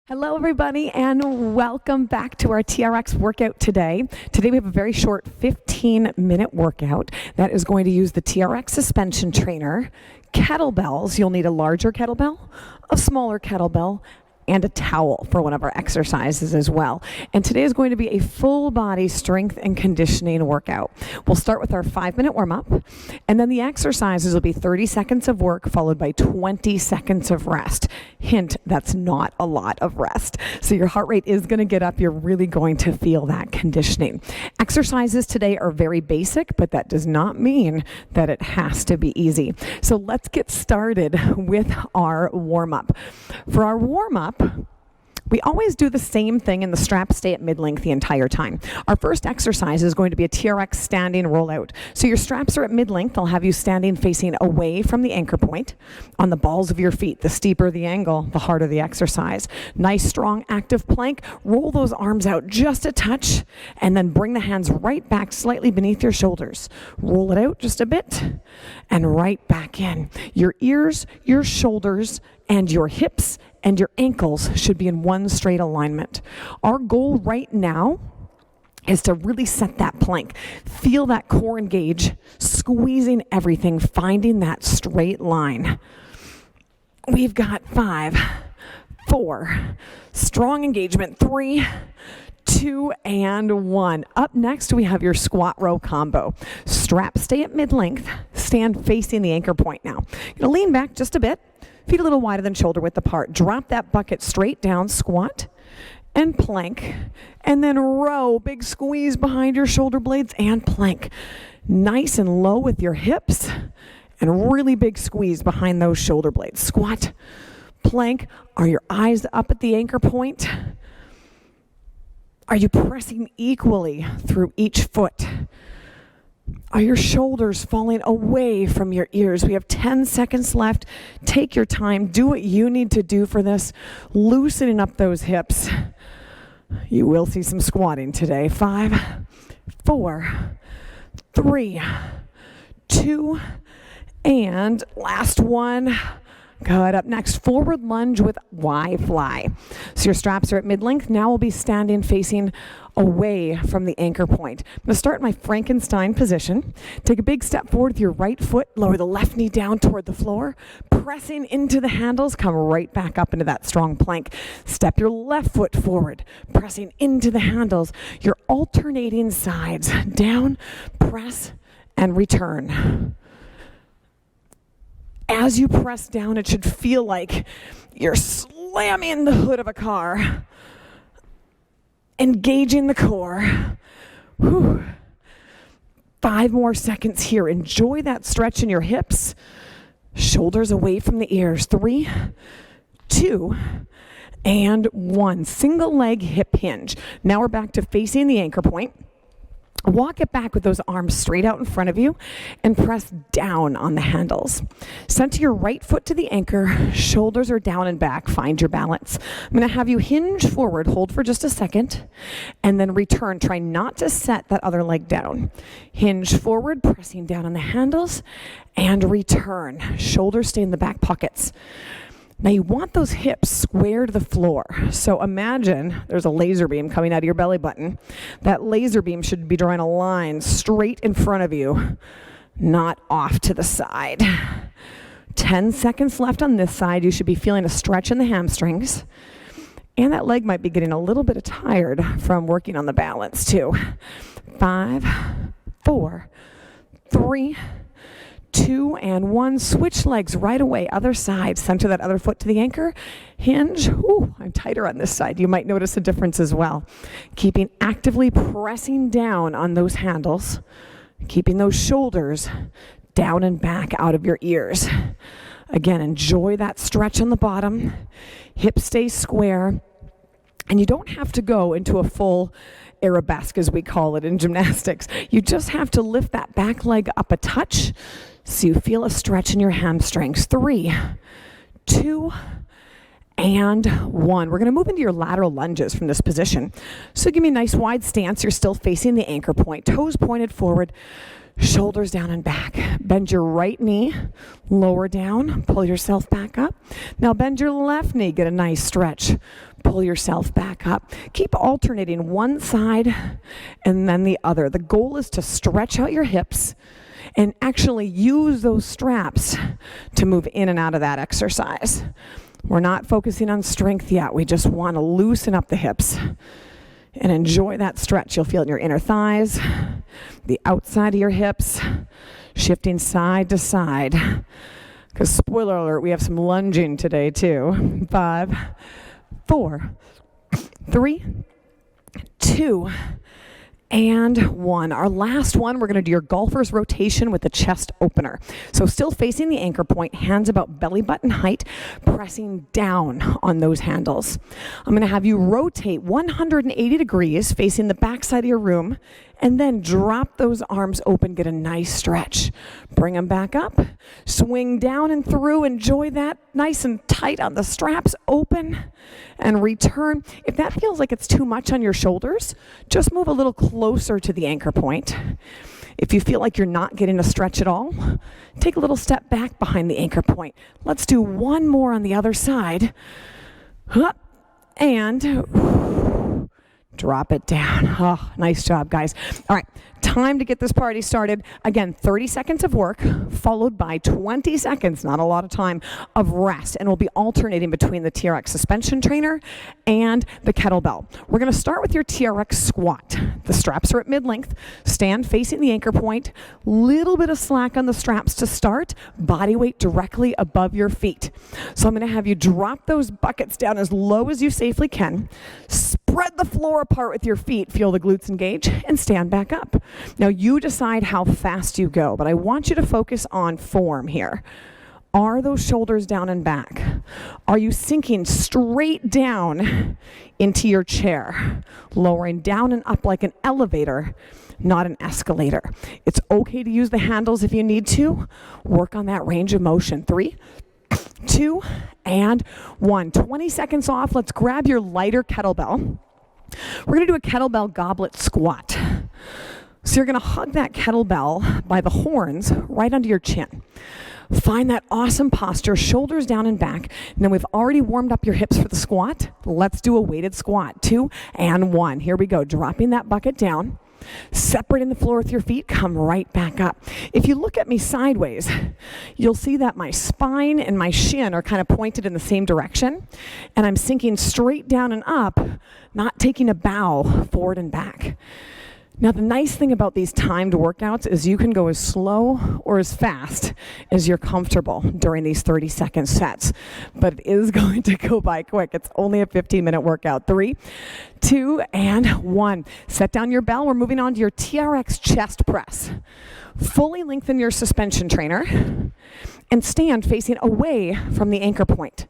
Hello everybody and welcome back to our TRX workout today. Today we have a very short 15-minute workout that is going to use the TRX suspension trainer, kettlebells. You'll need a larger kettlebell, a smaller kettlebell, and a towel for one of our exercises as well. And today is going to be a full body strength and conditioning workout. We'll start with our 5-minute warm-up, and then the exercises will be 30 seconds of work followed by 20 seconds of rest. Hint, that's not a lot of rest. So your heart rate is going to get up. You're really going to feel that conditioning. Exercises today are very basic, but that does not mean that it has to be easy. So let's get started with our warm-up. For our warm-up, we always do the same thing and the straps stay at mid-length the entire time. Our first exercise is going to be a TRX standing rollout. So your straps are at mid-length. I'll have you standing facing away from the anchor point on the balls of your feet. The steeper the angle, the harder the exercise. Nice, strong, active plank. Roll those arms out just a touch and then bring the hands right back slightly beneath your shoulders. Roll it out just a bit and right back in. Your ears, your shoulders, and your hips and your ankles should be in one straight alignment. Our goal right now is to really set that plank. Feel that core engage, squeezing everything, finding that straight line. We've got 5, 4, strong engagement, 3, 2, and 1. Up next, we have your squat row combo. Straps stay at mid-length, stand facing the anchor point now. You're gonna lean back just a bit, feet a little wider than shoulder width apart. Drop that bucket straight down, squat, and plank. And then row, big squeeze behind your shoulder blades and plank. Nice and low with your hips and really big squeeze behind those shoulder blades. Squat, plank. Are your eyes up at the anchor point? Are you pressing equally through each foot? Are your shoulders falling away from your ears? We have 10 seconds left. Take your time. Do what you need to do for this. Loosening up those hips. You will see some squatting today. 5, 4, 3, 2, and last one. Good. Up next, forward lunge with Y fly. So your straps are at mid-length. Now we'll be standing facing away from the anchor point. I'm going to start in my Frankenstein position. Take a big step forward with your right foot. Lower the left knee down toward the floor. Pressing into the handles. Come right back up into that strong plank. Step your left foot forward. Pressing into the handles. Your alternating sides. Down, press, and return. As you press down, it should feel like you're slamming the hood of a car, engaging the core. Whew. 5 more seconds here. Enjoy that stretch in your hips. Shoulders away from the ears. 3, 2, and 1. Single leg hip hinge. Now we're back to facing the anchor point. Walk it back with those arms straight out in front of you and press down on the handles. Center your right foot to the anchor. Shoulders are down and back. Find your balance. I'm going to have you hinge forward. Hold for just a second and then return. Try not to set that other leg down. Hinge forward, pressing down on the handles and return. Shoulders stay in the back pockets. Now you want those hips square to the floor. So imagine there's a laser beam coming out of your belly button. That laser beam should be drawing a line straight in front of you, not off to the side. 10 seconds left on this side. You should be feeling a stretch in the hamstrings. And that leg might be getting a little bit tired from working on the balance too. 5, 4, 3, 2, and 1. Switch legs right away. Other side. Center that other foot to the anchor. Hinge. Ooh, I'm tighter on this side. You might notice a difference as well. Keeping actively pressing down on those handles. Keeping those shoulders down and back out of your ears. Again, enjoy that stretch on the bottom. Hips stay square. And you don't have to go into a full arabesque, as we call it in gymnastics. You just have to lift that back leg up a touch so you feel a stretch in your hamstrings. 3, 2, and 1. We're going to move into your lateral lunges from this position. So give me a nice wide stance. You're still facing the anchor point, toes pointed forward, shoulders down and back. Bend your right knee, lower down, pull yourself back up. Now bend your left knee, get a nice stretch. Pull yourself back up. Keep alternating one side and then the other. The goal is to stretch out your hips and actually use those straps to move in and out of that exercise. We're not focusing on strength yet. We just want to loosen up the hips and enjoy that stretch. You'll feel it in your inner thighs, the outside of your hips, shifting side to side. Because spoiler alert, we have some lunging today too. 5, 4, 3, 2, and 1. Our last one, we're going to do your golfer's rotation with the chest opener. So still facing the anchor point, hands about belly button height, pressing down on those handles. I'm going to have you rotate 180 degrees facing the back side of your room, and then drop those arms open, get a nice stretch. Bring them back up, swing down and through, enjoy that nice and tight on the straps, open, and return. If that feels like it's too much on your shoulders, just move a little closer to the anchor point. If you feel like you're not getting a stretch at all, take a little step back behind the anchor point. Let's do one more on the other side. And drop it down. Oh, nice job, guys. All right, time to get this party started. Again, 30 seconds of work, followed by 20 seconds, not a lot of time, of rest. And we'll be alternating between the TRX suspension trainer and the kettlebell. We're going to start with your TRX squat. The straps are at mid-length. Stand facing the anchor point. Little bit of slack on the straps to start. Body weight directly above your feet. So I'm going to have you drop those buckets down as low as you safely can. Spread the floor apart with your feet. Feel the glutes engage and stand back up. Now you decide how fast you go, but I want you to focus on form here. Are those shoulders down and back? Are you sinking straight down into your chair? Lowering down and up like an elevator, not an escalator. It's okay to use the handles if you need to. Work on that range of motion. 3, 2, and 1. 20 seconds off. Let's grab your lighter kettlebell. We're going to do a kettlebell goblet squat. So you're going to hug that kettlebell by the horns right under your chin. Find that awesome posture, shoulders down and back. And then we've already warmed up your hips for the squat. Let's do a weighted squat. 2 and 1. Here we go. Dropping that bucket down. Separating the floor with your feet, come right back up. If you look at me sideways, you'll see that my spine and my shin are kind of pointed in the same direction, and I'm sinking straight down and up, not taking a bow forward and back. Now, the nice thing about these timed workouts is you can go as slow or as fast as you're comfortable during these 30-second sets, but it is going to go by quick. It's only a 15-minute workout. 3, 2, and 1. Set down your bell. We're moving on to your TRX chest press. Fully lengthen your suspension trainer and stand facing away from the anchor point.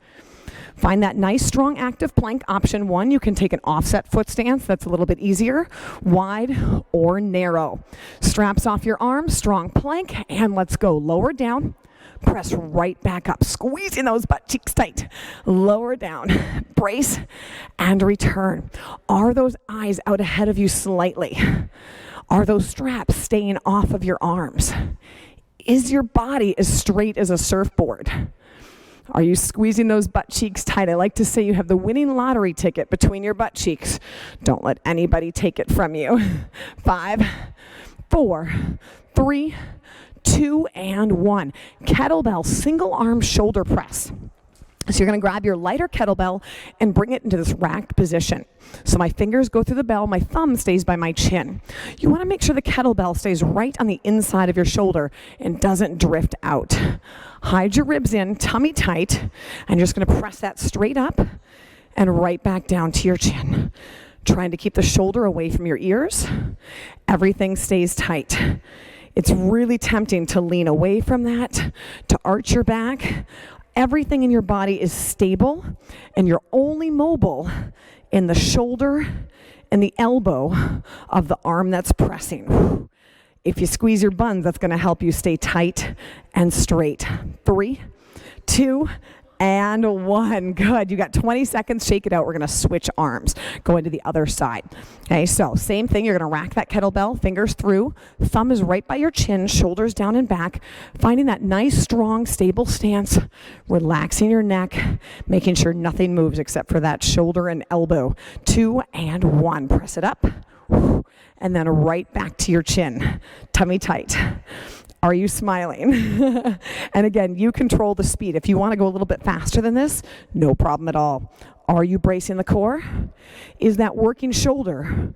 Find that nice, strong, active plank. Option 1, you can take an offset foot stance. That's a little bit easier. Wide or narrow. Straps off your arms, strong plank, and let's go. Lower down, press right back up. Squeezing those butt cheeks tight. Lower down, brace, and return. Are those eyes out ahead of you slightly? Are those straps staying off of your arms? Is your body as straight as a surfboard? Are you squeezing those butt cheeks tight? I like to say you have the winning lottery ticket between your butt cheeks. Don't let anybody take it from you. 5, 4, 3, 2, and 1. Kettlebell single arm shoulder press. So you're going to grab your lighter kettlebell and bring it into this racked position. So my fingers go through the bell, my thumb stays by my chin. You want to make sure the kettlebell stays right on the inside of your shoulder and doesn't drift out. Hide your ribs in, tummy tight, and you're just going to press that straight up and right back down to your chin. Trying to keep the shoulder away from your ears. Everything stays tight. It's really tempting to lean away from that, to arch your back. Everything in your body is stable, and you're only mobile in the shoulder and the elbow of the arm that's pressing. If you squeeze your buns, that's going to help you stay tight and straight. 3, 2, and 1. Good. You got 20 seconds. Shake it out. We're going to switch arms. Go into the other side. Okay, so same thing. You're going to rack that kettlebell, fingers through. Thumb is right by your chin, shoulders down and back. Finding that nice, strong, stable stance. Relaxing your neck, making sure nothing moves except for that shoulder and elbow. 2 and 1. Press it up. And then right back to your chin. Tummy tight. Are you smiling? And again, you control the speed. If you want to go a little bit faster than this, no problem at all. Are you bracing the core? Is that working shoulder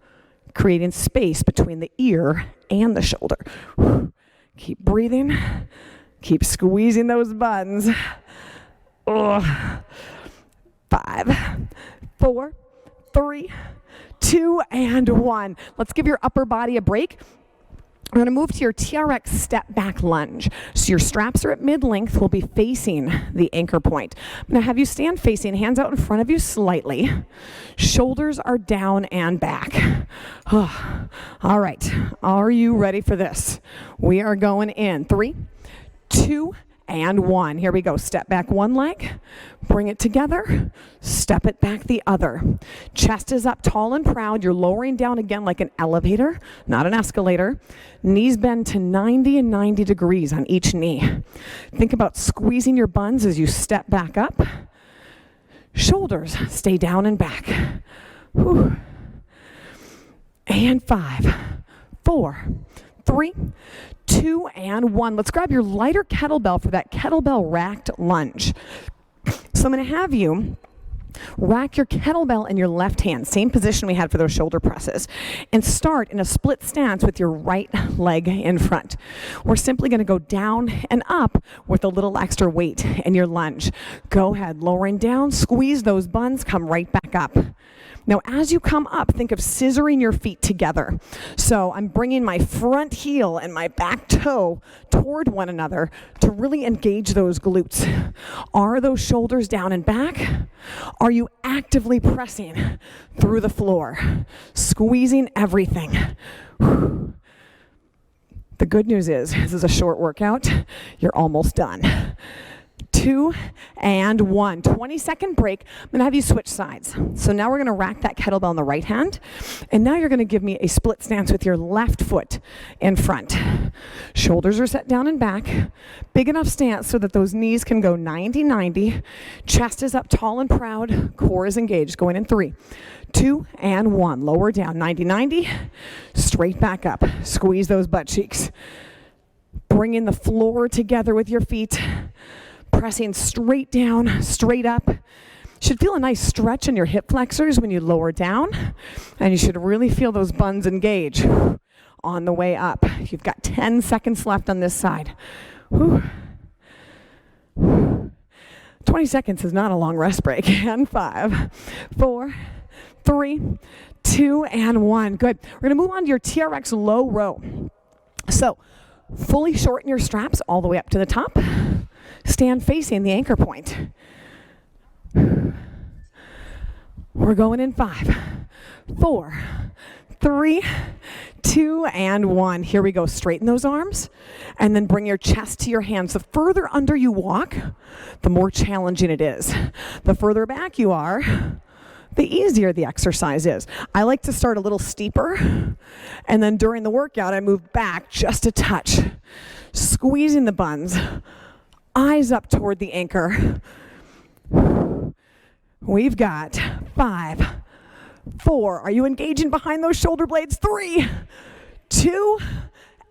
creating space between the ear and the shoulder? Keep breathing. Keep squeezing those buns. 5, 4, 3, 2, and 1. Let's give your upper body a break. We're going to move to your TRX step back lunge. So your straps are at mid-length. We'll be facing the anchor point. I'm going to have you stand facing, hands out in front of you slightly. Shoulders are down and back. All right. Are you ready for this? We are going in 3, 2, and 1. Here we go. Step back one leg, bring it together, step it back the other. Chest is up tall and proud. You're lowering down again like an elevator, not an escalator. Knees bend to 90 and 90 degrees on each knee. Think about squeezing your buns as you step back up. Shoulders stay down and back. Whew. And 5, 4, 3, 2, and 1. Let's grab your lighter kettlebell for that kettlebell racked lunge. So I'm going to have you rack your kettlebell in your left hand, same position we had for those shoulder presses, and start in a split stance with your right leg in front. We're simply going to go down and up with a little extra weight in your lunge. Go ahead, lowering down, squeeze those buns, come right back up. Now, as you come up, think of scissoring your feet together. So I'm bringing my front heel and my back toe toward one another to really engage those glutes. Are those shoulders down and back? Are you actively pressing through the floor, squeezing everything? The good news is, this is a short workout. You're almost done. 2 and 1. 20-second break. I'm going to have you switch sides. So now we're going to rack that kettlebell in the right hand. And now you're going to give me a split stance with your left foot in front. Shoulders are set down and back. Big enough stance so that those knees can go 90-90. Chest is up tall and proud. Core is engaged. Going in 3, 2, and 1. Lower down. 90-90. Straight back up. Squeeze those butt cheeks. Bringing the floor together with your feet. Pressing straight down, straight up. You should feel a nice stretch in your hip flexors when you lower down. And you should really feel those buns engage on the way up. You've got 10 seconds left on this side. 20 seconds is not a long rest break. And 5, 4, 3, 2, and 1. Good. We're going to move on to your TRX low row. So fully shorten your straps all the way up to the top. Stand facing the anchor point. We're going in 5, 4, 3, 2, and 1. Here we go. Straighten those arms and then bring your chest to your hands. The further under you walk, the more challenging it is. The further back you are, the easier the exercise is. I like to start a little steeper, and then during the workout, I move back just a touch, squeezing the buns. Eyes up toward the anchor. We've got 5, 4. Are you engaging behind those shoulder blades? 3, 2,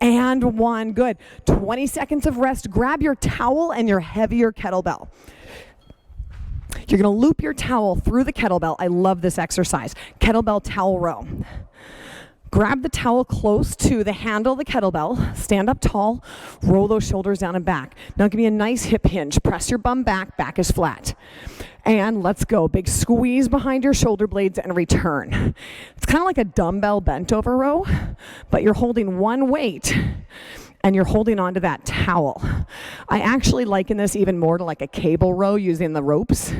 and 1. Good. 20 seconds of rest. Grab your towel and your heavier kettlebell. You're going to loop your towel through the kettlebell. I love this exercise. Kettlebell towel row. Grab the towel close to the handle of the kettlebell. Stand up tall. Roll those shoulders down and back. Now give me a nice hip hinge. Press your bum back. Back is flat. And let's go. Big squeeze behind your shoulder blades and return. It's kind of like a dumbbell bent over row, but you're holding one weight and you're holding onto that towel. I actually liken this even more to like a cable row using the ropes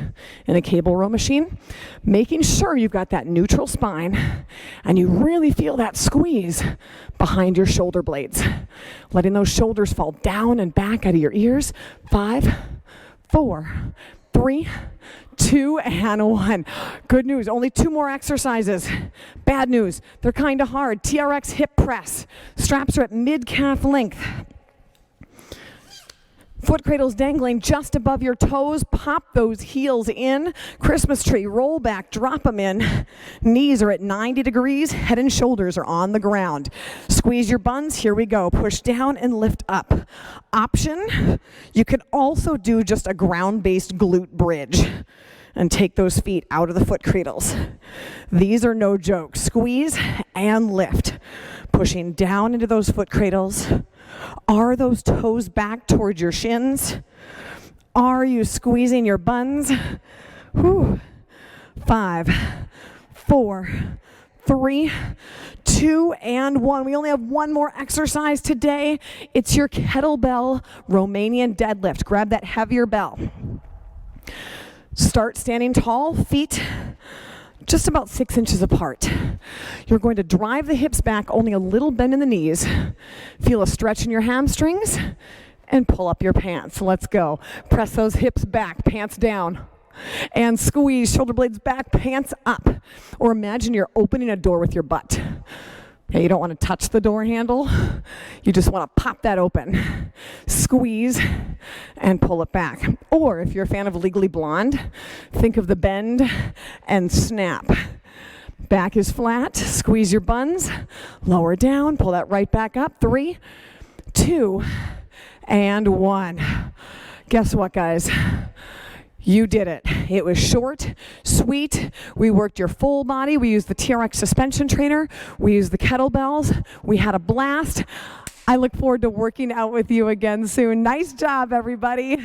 in a cable row machine. Making sure you've got that neutral spine and you really feel that squeeze behind your shoulder blades. Letting those shoulders fall down and back out of your ears. 5, 4, 3, 2, and 1. Good news, only 2 more exercises. Bad news, they're kind of hard. TRX hip press. Straps are at mid-calf length. Foot cradles dangling just above your toes. Pop those heels in. Christmas tree, roll back, drop them in. Knees are at 90 degrees. Head and shoulders are on the ground. Squeeze your buns. Here we go. Push down and lift up. Option, you can also do just a ground-based glute bridge and take those feet out of the foot cradles. These are no joke. Squeeze and lift. Pushing down into those foot cradles. Are those toes back towards your shins? Are you squeezing your buns? Whew. 5, 4, 3, 2, and 1. We only have one more exercise today. It's your kettlebell Romanian deadlift. Grab that heavier bell. Start standing tall, feet just about 6 inches apart. You're going to drive the hips back, only a little bend in the knees. Feel a stretch in your hamstrings, and pull up your pants. Let's go. Press those hips back, pants down. And squeeze, shoulder blades back, pants up. Or imagine you're opening a door with your butt. Okay, you don't want to touch the door handle. You just want to pop that open. Squeeze and pull it back. Or if you're a fan of Legally Blonde, think of the bend and snap. Back is flat. Squeeze your buns. Lower down. Pull that right back up. 3, 2, and 1. Guess what, guys? You did it. It was short, sweet. We worked your full body. We used the TRX suspension trainer. We used the kettlebells. We had a blast. I look forward to working out with you again soon. Nice job, everybody.